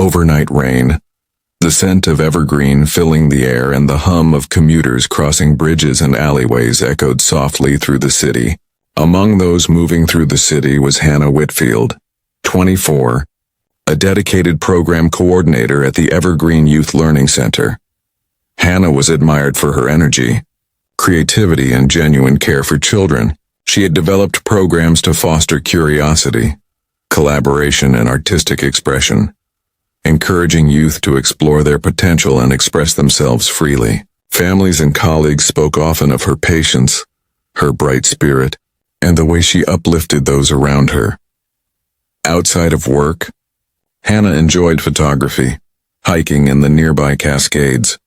overnight rain, the scent of evergreen filling the air and the hum of commuters crossing bridges and alleyways echoed softly through the city. Among those moving through the city was Hannah Whitfield, 24, a dedicated program coordinator at the Evergreen Youth Learning Center. Hannah was admired for her energy, creativity, and genuine care for children. She had developed programs to foster curiosity, collaboration, and artistic expression, encouraging youth to explore their potential and express themselves freely. Families and colleagues spoke often of her patience, her bright spirit, and the way she uplifted those around her. Outside of work, Hannah enjoyed photography, hiking in the nearby Cascades,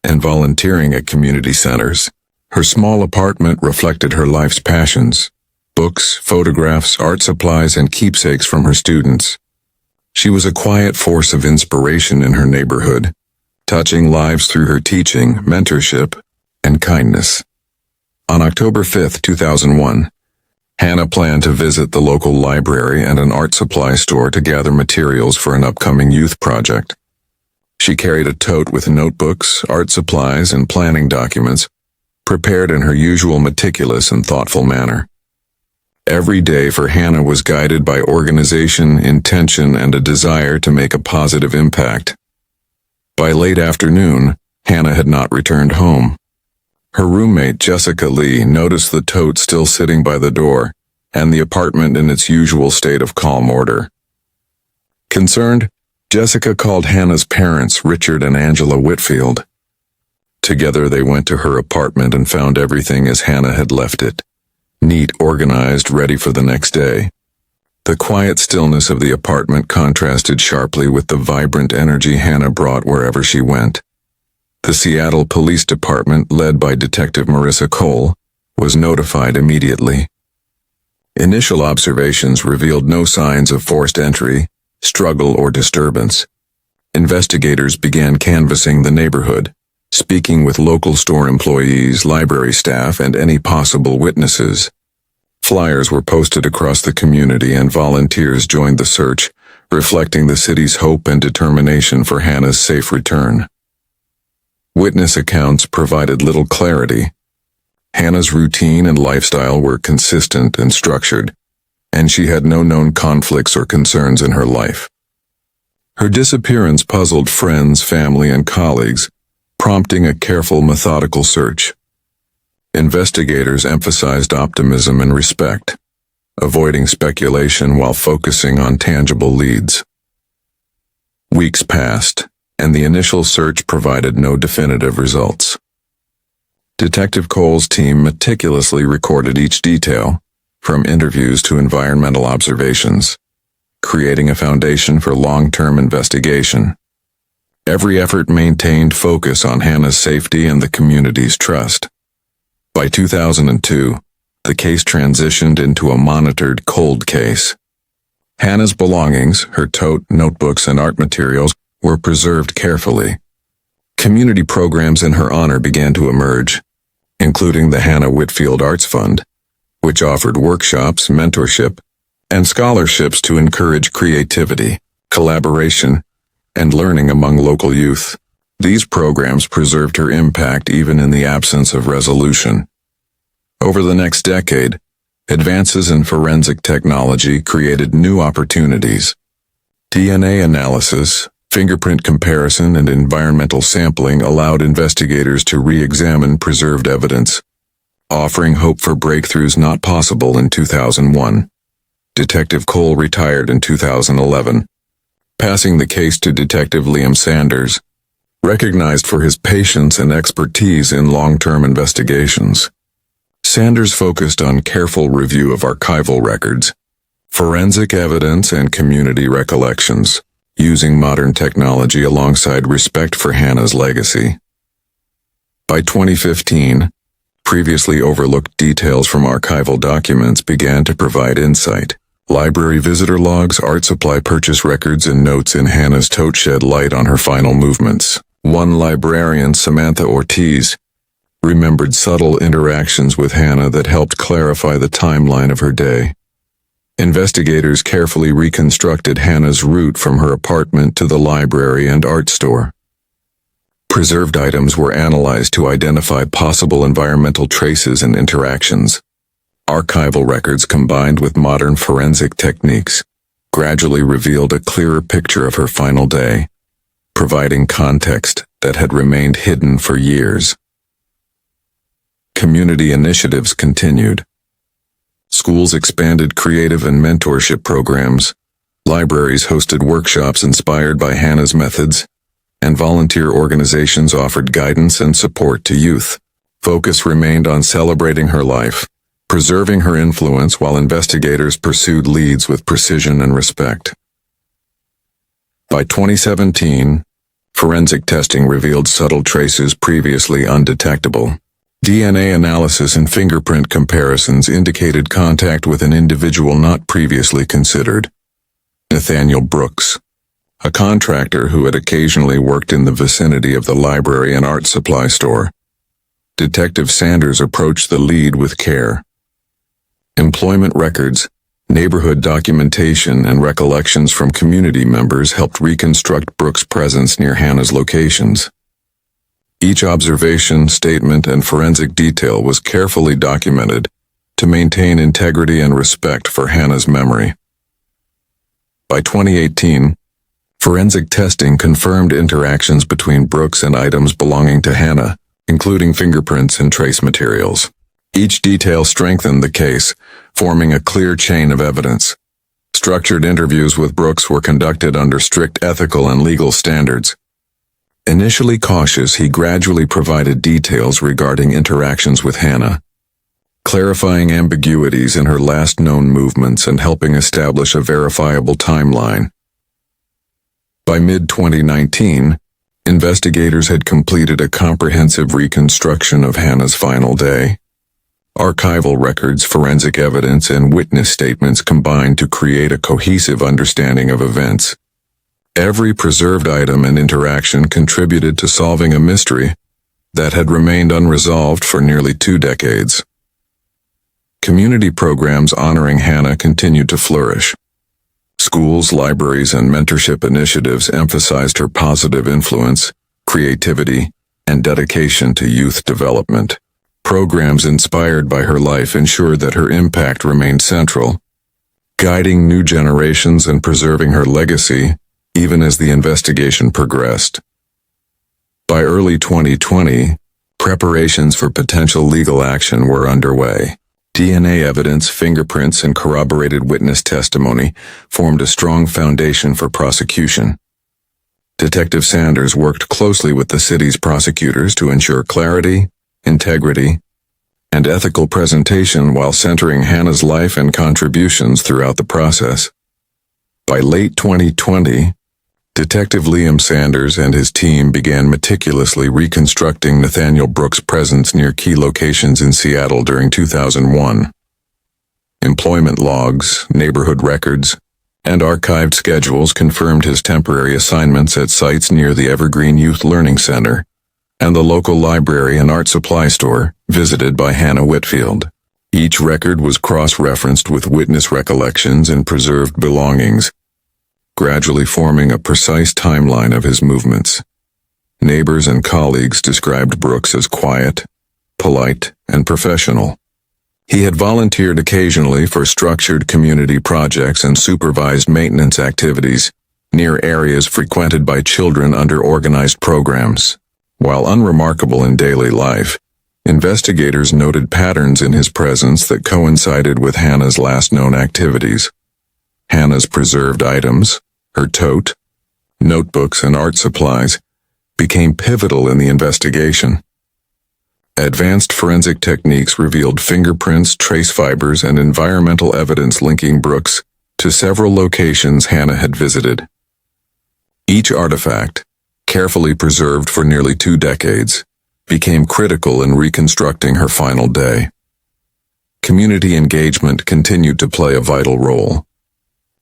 and volunteering at community centers. Her small apartment reflected her life's passions: books, photographs, art supplies, and keepsakes from her students. She was a quiet force of inspiration in her neighborhood, touching lives through her teaching, mentorship, and kindness. On October 5, 2001, Hannah planned to visit the local library and an art supply store to gather materials for an upcoming youth project. She carried a tote with notebooks, art supplies, and planning documents, prepared in her usual meticulous and thoughtful manner. Every day for Hannah was guided by organization, intention, and a desire to make a positive impact. By late afternoon, Hannah had not returned home. Her roommate, Jessica Lee, noticed the tote still sitting by the door and the apartment in its usual state of calm order. Concerned, Jessica called Hannah's parents, Richard and Angela Whitfield. Together they went to her apartment and found everything as Hannah had left it: neat, organized, ready for the next day. The quiet stillness of the apartment contrasted sharply with the vibrant energy Hannah brought wherever she went. The Seattle Police Department, led by Detective Marissa Cole, was notified immediately. Initial observations revealed no signs of forced entry, struggle, or disturbance. Investigators began canvassing the neighborhood, speaking with local store employees, library staff, and any possible witnesses. Flyers were posted across the community and volunteers joined the search, reflecting the city's hope and determination for Hannah's safe return. Witness accounts provided little clarity. Hannah's routine and lifestyle were consistent and structured, and she had no known conflicts or concerns in her life. Her disappearance puzzled friends, family, and colleagues, prompting a careful, methodical search. Investigators emphasized optimism and respect, avoiding speculation while focusing on tangible leads. Weeks passed, and the initial search provided no definitive results. Detective Cole's team meticulously recorded each detail, from interviews to environmental observations, creating a foundation for long-term investigation. Every effort maintained focus on Hannah's safety and the community's trust. By 2002, the case transitioned into a monitored cold case. Hannah's belongings, her tote, notebooks, and art materials, were preserved carefully. Community programs in her honor began to emerge, including the Hannah Whitfield Arts Fund, which offered workshops, mentorship, and scholarships to encourage creativity, collaboration, and learning among local youth. These programs preserved her impact even in the absence of resolution. Over the next decade, advances in forensic technology created new opportunities. DNA analysis, fingerprint comparison, and environmental sampling allowed investigators to re-examine preserved evidence, offering hope for breakthroughs not possible in 2001. Detective Cole retired in 2011, passing the case to Detective Liam Sanders, recognized for his patience and expertise in long-term investigations. Sanders focused on careful review of archival records, forensic evidence, and community recollections, using modern technology alongside respect for Hannah's legacy. By 2015, previously overlooked details from archival documents began to provide insight. Library visitor logs, art supply purchase records, and notes in Hannah's tote shed light on her final movements. One librarian, Samantha Ortiz, remembered subtle interactions with Hannah that helped clarify the timeline of her day. Investigators carefully reconstructed Hannah's route from her apartment to the library and art store. Preserved items were analyzed to identify possible environmental traces and interactions. Archival records combined with modern forensic techniques gradually revealed a clearer picture of her final day, providing context that had remained hidden for years. Community initiatives continued. Schools expanded creative and mentorship programs, libraries hosted workshops inspired by Hannah's methods, and volunteer organizations offered guidance and support to youth. Focus remained on celebrating her life, preserving her influence while investigators pursued leads with precision and respect. By 2017, forensic testing revealed subtle traces previously undetectable. DNA analysis and fingerprint comparisons indicated contact with an individual not previously considered. Nathaniel Brooks, a contractor who had occasionally worked in the vicinity of the library and art supply store. Detective Sanders approached the lead with care. Employment records, neighborhood documentation, and recollections from community members helped reconstruct Brooks' presence near Hannah's locations. Each observation, statement, and forensic detail was carefully documented to maintain integrity and respect for Hannah's memory. By 2018, forensic testing confirmed interactions between Brooks and items belonging to Hannah, including fingerprints and trace materials. Each detail strengthened the case, forming a clear chain of evidence. Structured interviews with Brooks were conducted under strict ethical and legal standards. Initially cautious, he gradually provided details regarding interactions with Hannah, clarifying ambiguities in her last known movements and helping establish a verifiable timeline. By mid-2019, investigators had completed a comprehensive reconstruction of Hannah's final day. Archival records, forensic evidence, and witness statements combined to create a cohesive understanding of events. Every preserved item and interaction contributed to solving a mystery that had remained unresolved for nearly 2 decades. Community programs honoring Hannah continued to flourish. Schools, libraries, and mentorship initiatives emphasized her positive influence, creativity, and dedication to youth development. Programs inspired by her life ensured that her impact remained central, guiding new generations and preserving her legacy even as the investigation progressed. By early 2020, preparations for potential legal action were underway. DNA evidence, fingerprints, and corroborated witness testimony formed a strong foundation for prosecution. Detective Sanders worked closely with the city's prosecutors to ensure clarity, integrity, and ethical presentation while centering Hannah's life and contributions throughout the process. By late 2020, Detective Liam Sanders and his team began meticulously reconstructing Nathaniel Brooks' presence near key locations in Seattle during 2001. Employment logs, neighborhood records, and archived schedules confirmed his temporary assignments at sites near the Evergreen Youth Learning Center and the local library and art supply store visited by Hannah Whitfield. Each record was cross-referenced with witness recollections and preserved belongings, gradually forming a precise timeline of his movements. Neighbors and colleagues described Brooks as quiet, polite, and professional. He had volunteered occasionally for structured community projects and supervised maintenance activities near areas frequented by children under organized programs. While unremarkable in daily life, investigators noted patterns in his presence that coincided with Hannah's last known activities. Hannah's preserved items, her tote, notebooks, and art supplies became pivotal in the investigation. Advanced forensic techniques revealed fingerprints, trace fibers, and environmental evidence linking Brooks to several locations Hannah had visited. Each artifact, carefully preserved for nearly 2 decades, became critical in reconstructing her final day. Community engagement continued to play a vital role.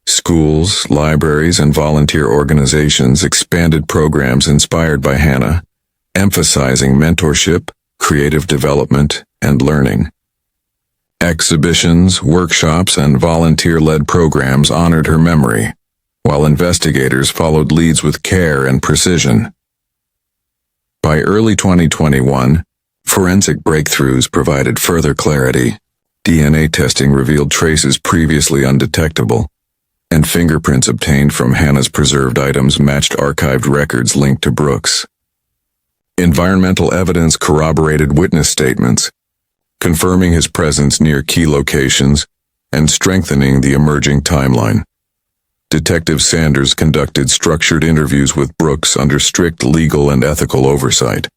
Schools, libraries, and volunteer organizations expanded programs inspired by Hannah, emphasizing mentorship, creative development, and learning. Exhibitions, workshops, and volunteer-led programs honored her memory, while investigators followed leads with care and precision. By early 2021, forensic breakthroughs provided further clarity. DNA testing revealed traces previously undetectable, and fingerprints obtained from Hannah's preserved items matched archived records linked to Brooks. Environmental evidence corroborated witness statements, confirming his presence near key locations and strengthening the emerging timeline. Detective Sanders conducted structured interviews with Brooks under strict legal and ethical oversight.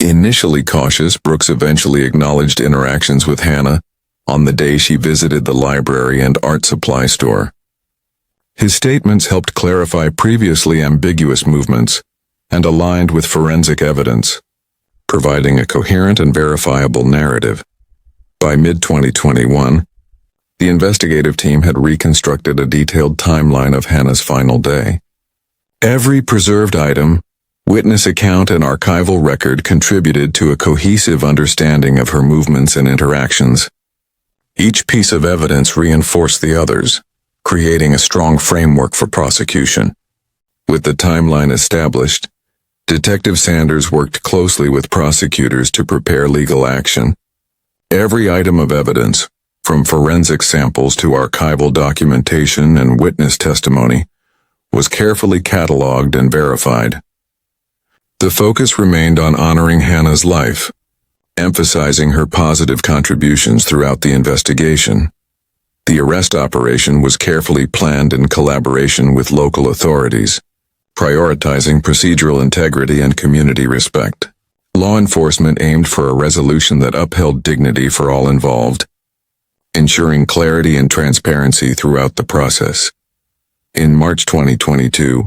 Initially cautious, Brooks eventually acknowledged interactions with Hannah on the day she visited the library and art supply store. His statements helped clarify previously ambiguous movements and aligned with forensic evidence, providing a coherent and verifiable narrative. By mid-2021, the investigative team had reconstructed a detailed timeline of Hannah's final day. Every preserved item, witness account, and archival record contributed to a cohesive understanding of her movements and interactions. Each piece of evidence reinforced the others, creating a strong framework for prosecution. With the timeline established, Detective Sanders worked closely with prosecutors to prepare legal action. Every item of evidence, from forensic samples to archival documentation and witness testimony, was carefully cataloged and verified. The focus remained on honoring Hannah's life, emphasizing her positive contributions throughout the investigation. The arrest operation was carefully planned in collaboration with local authorities, prioritizing procedural integrity and community respect. Law enforcement aimed for a resolution that upheld dignity for all involved, ensuring clarity and transparency throughout the process. In March 2022,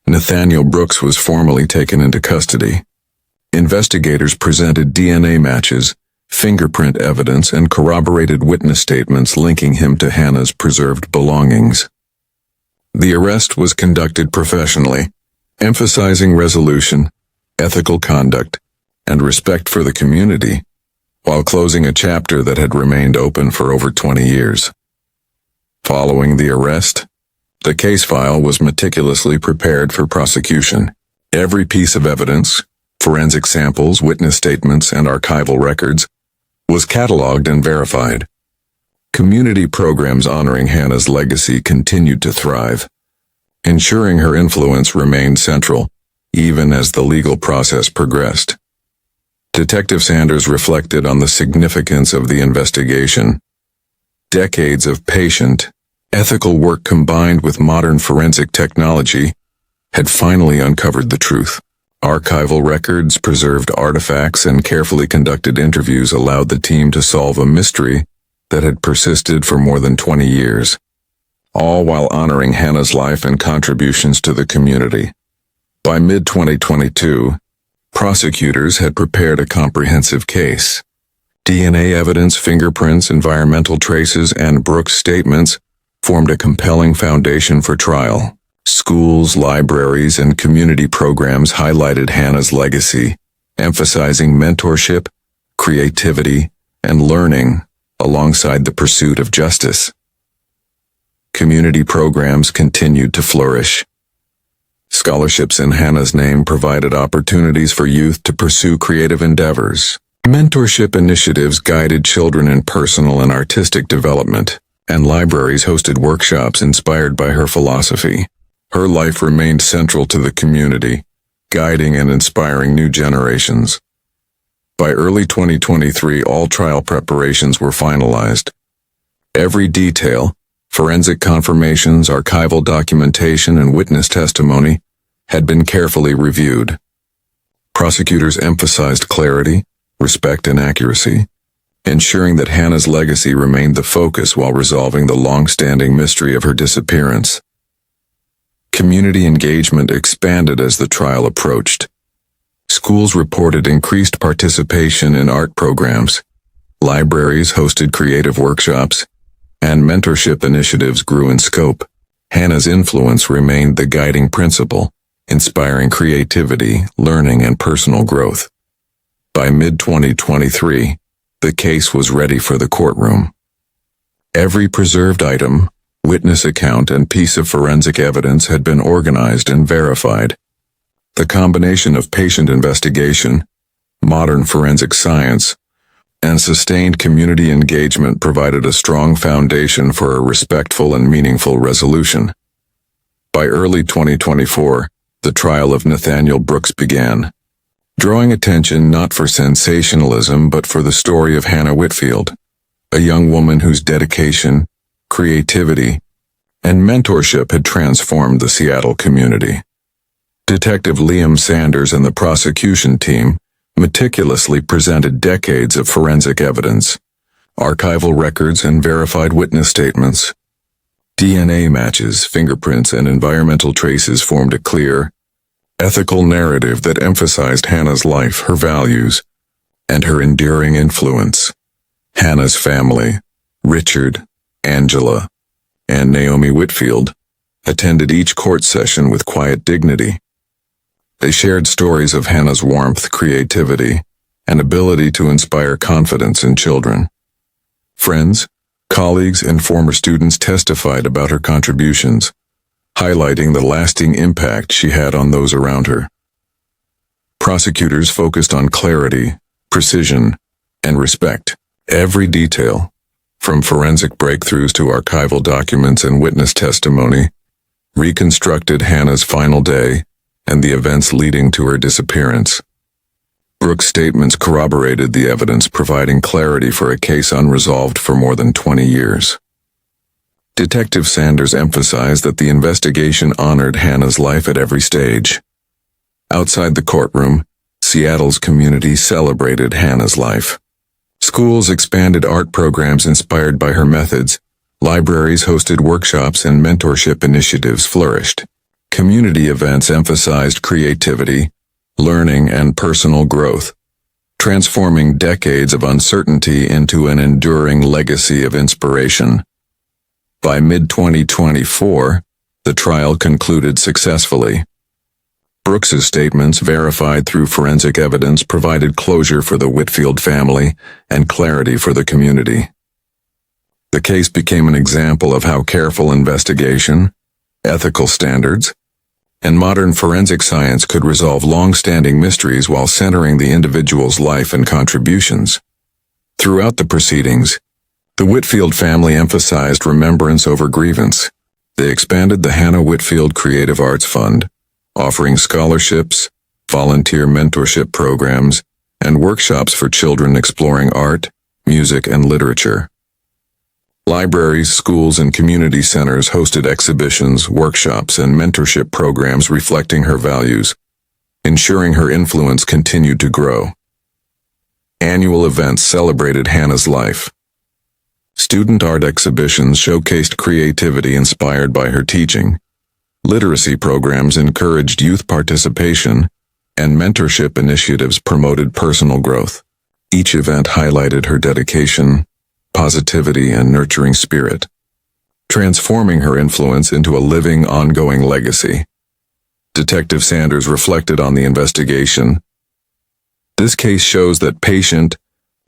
Nathaniel Brooks was formally taken into custody. Investigators presented DNA matches, fingerprint evidence, and corroborated witness statements linking him to Hannah's preserved belongings. The arrest was conducted professionally, emphasizing resolution, ethical conduct, and respect for the community, while closing a chapter that had remained open for over 20 years. Following the arrest, the case file was meticulously prepared for prosecution. Every piece of evidence, forensic samples, witness statements, and archival records, was cataloged and verified. Community programs honoring Hannah's legacy continued to thrive, ensuring her influence remained central, even as the legal process progressed. Detective Sanders reflected on the significance of the investigation. Decades of patient, ethical work combined with modern forensic technology had finally uncovered the truth. Archival records, preserved artifacts, and carefully conducted interviews allowed the team to solve a mystery that had persisted for more than 20 years, all while honoring Hannah's life and contributions to the community. By mid-2022, prosecutors had prepared a comprehensive case. DNA evidence, fingerprints, environmental traces, and Brooks' statements formed a compelling foundation for trial. Schools, libraries, and community programs highlighted Hannah's legacy, emphasizing mentorship, creativity, and learning alongside the pursuit of justice. Community programs continued to flourish. Scholarships in Hannah's name provided opportunities for youth to pursue creative endeavors. Mentorship initiatives guided children in personal and artistic development, and libraries hosted workshops inspired by her philosophy. Her life remained central to the community, guiding and inspiring new generations. By early 2023, all trial preparations were finalized. Every detail, forensic confirmations, archival documentation, and witness testimony had been carefully reviewed. Prosecutors emphasized clarity, respect, and accuracy, ensuring that Hannah's legacy remained the focus while resolving the long-standing mystery of her disappearance. Community engagement expanded as the trial approached. Schools reported increased participation in art programs, libraries hosted creative workshops, and mentorship initiatives grew in scope. Hannah's influence remained the guiding principle, inspiring creativity, learning, and personal growth. By mid-2023, The case was ready for the courtroom. Every preserved item, witness account, and piece of forensic evidence had been organized and verified. The combination of patient investigation, modern forensic science, and sustained community engagement provided a strong foundation for a respectful and meaningful resolution. By early 2024, the trial of Nathaniel Brooks began, drawing attention not for sensationalism but for the story of Hannah Whitfield, a young woman whose dedication, creativity, and mentorship had transformed the Seattle community. Detective Liam Sanders and the prosecution team meticulously presented decades of forensic evidence, archival records, and verified witness statements. DNA matches, fingerprints, and environmental traces formed a clear, ethical narrative that emphasized Hannah's life, her values, and her enduring influence. Hannah's family, Richard, Angela, and Naomi Whitfield, attended each court session with quiet dignity. They shared stories of Hannah's warmth, creativity, and ability to inspire confidence in children. Friends, colleagues, and former students testified about her contributions, highlighting the lasting impact she had on those around her. Prosecutors focused on clarity, precision, and respect. Every detail, from forensic breakthroughs to archival documents and witness testimony, reconstructed Hannah's final day and the events leading to her disappearance. Brooks' statements corroborated the evidence, providing clarity for a case unresolved for more than 20 years. Detective Sanders emphasized that the investigation honored Hannah's life at every stage. Outside the courtroom, Seattle's community celebrated Hannah's life. Schools expanded art programs inspired by her methods, libraries hosted workshops, and mentorship initiatives flourished. Community events emphasized creativity, learning, and personal growth, transforming decades of uncertainty into an enduring legacy of inspiration. By mid-2024, the trial concluded successfully. Brooks's statements, verified through forensic evidence, provided closure for the Whitfield family and clarity for the community. The case became an example of how careful investigation, ethical standards, and modern forensic science could resolve long-standing mysteries while centering the individual's life and contributions. Throughout the proceedings, the Whitfield family emphasized remembrance over grievance. They expanded the Hannah Whitfield Creative Arts Fund, offering scholarships, volunteer mentorship programs, and workshops for children exploring art, music, and literature. Libraries, schools, and community centers hosted exhibitions, workshops, and mentorship programs reflecting her values, ensuring her influence continued to grow. Annual events celebrated Hannah's life. Student art exhibitions showcased creativity inspired by her teaching. Literacy programs encouraged youth participation, and mentorship initiatives promoted personal growth. Each event highlighted her dedication, positivity, and nurturing spirit, transforming her influence into a living, ongoing legacy. Detective Sanders reflected on the investigation. This case shows that patient,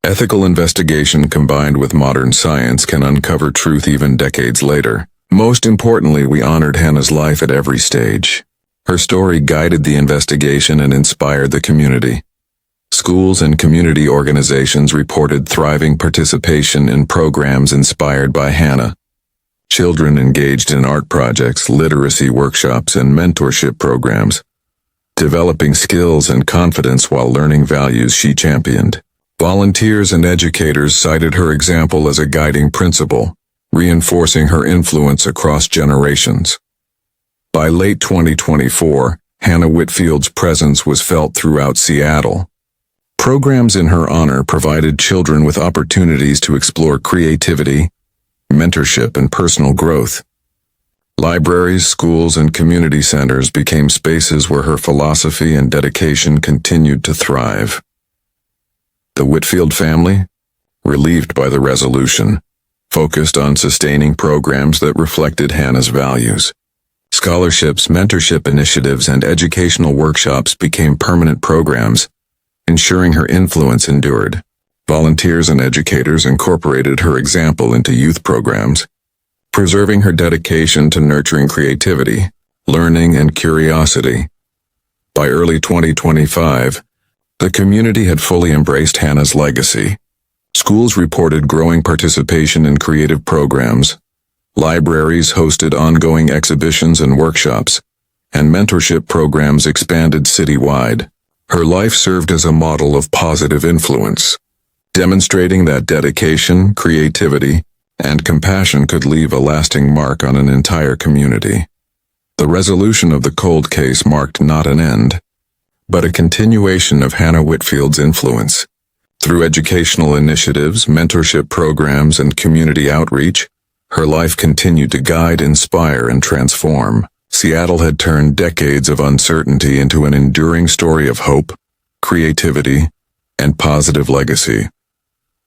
ethical investigation combined with modern science can uncover truth even decades later. Most importantly, we honored Hannah's life at every stage. Her story guided the investigation and inspired the community. Schools and community organizations reported thriving participation in programs inspired by Hannah. Children engaged in art projects, literacy workshops, and mentorship programs, developing skills and confidence while learning values she championed. Volunteers and educators cited her example as a guiding principle, reinforcing her influence across generations. By late 2024, Hannah Whitfield's presence was felt throughout Seattle. Programs in her honor provided children with opportunities to explore creativity, mentorship, and personal growth. Libraries, schools, and community centers became spaces where her philosophy and dedication continued to thrive. The Whitfield family, relieved by the resolution, focused on sustaining programs that reflected Hannah's values. Scholarships, mentorship initiatives, and educational workshops became permanent programs, ensuring her influence endured. Volunteers and educators incorporated her example into youth programs, preserving her dedication to nurturing creativity, learning, and curiosity. By early 2025, the community had fully embraced Hannah's legacy. Schools reported growing participation in creative programs, libraries hosted ongoing exhibitions and workshops, and mentorship programs expanded citywide. Her life served as a model of positive influence, demonstrating that dedication, creativity, and compassion could leave a lasting mark on an entire community. The resolution of the cold case marked not an end, but a continuation of Hannah Whitfield's influence. Through educational initiatives, mentorship programs, and community outreach, her life continued to guide, inspire, and transform. Seattle had turned decades of uncertainty into an enduring story of hope, creativity, and positive legacy.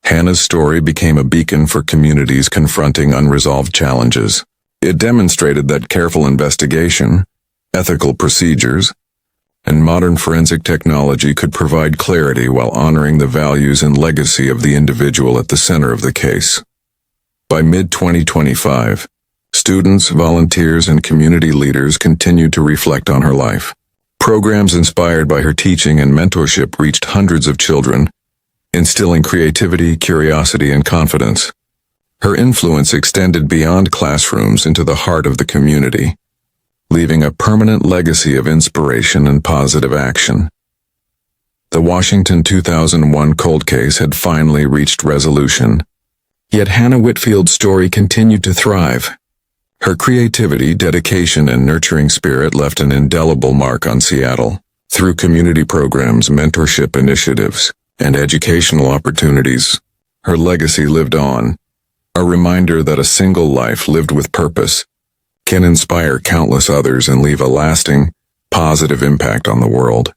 Hannah's story became a beacon for communities confronting unresolved challenges. It demonstrated that careful investigation, ethical procedures, and modern forensic technology could provide clarity while honoring the values and legacy of the individual at the center of the case. By mid-2025, students, volunteers, and community leaders continued to reflect on her life. Programs inspired by her teaching and mentorship reached hundreds of children, instilling creativity, curiosity, and confidence. Her influence extended beyond classrooms into the heart of the community, leaving a permanent legacy of inspiration and positive action. The Washington 2001 cold case had finally reached resolution, yet Hannah Whitfield's story continued to thrive. Her creativity, dedication, and nurturing spirit left an indelible mark on Seattle. Through community programs, mentorship initiatives, and educational opportunities, her legacy lived on, a reminder that a single life lived with purpose can inspire countless others and leave a lasting, positive impact on the world.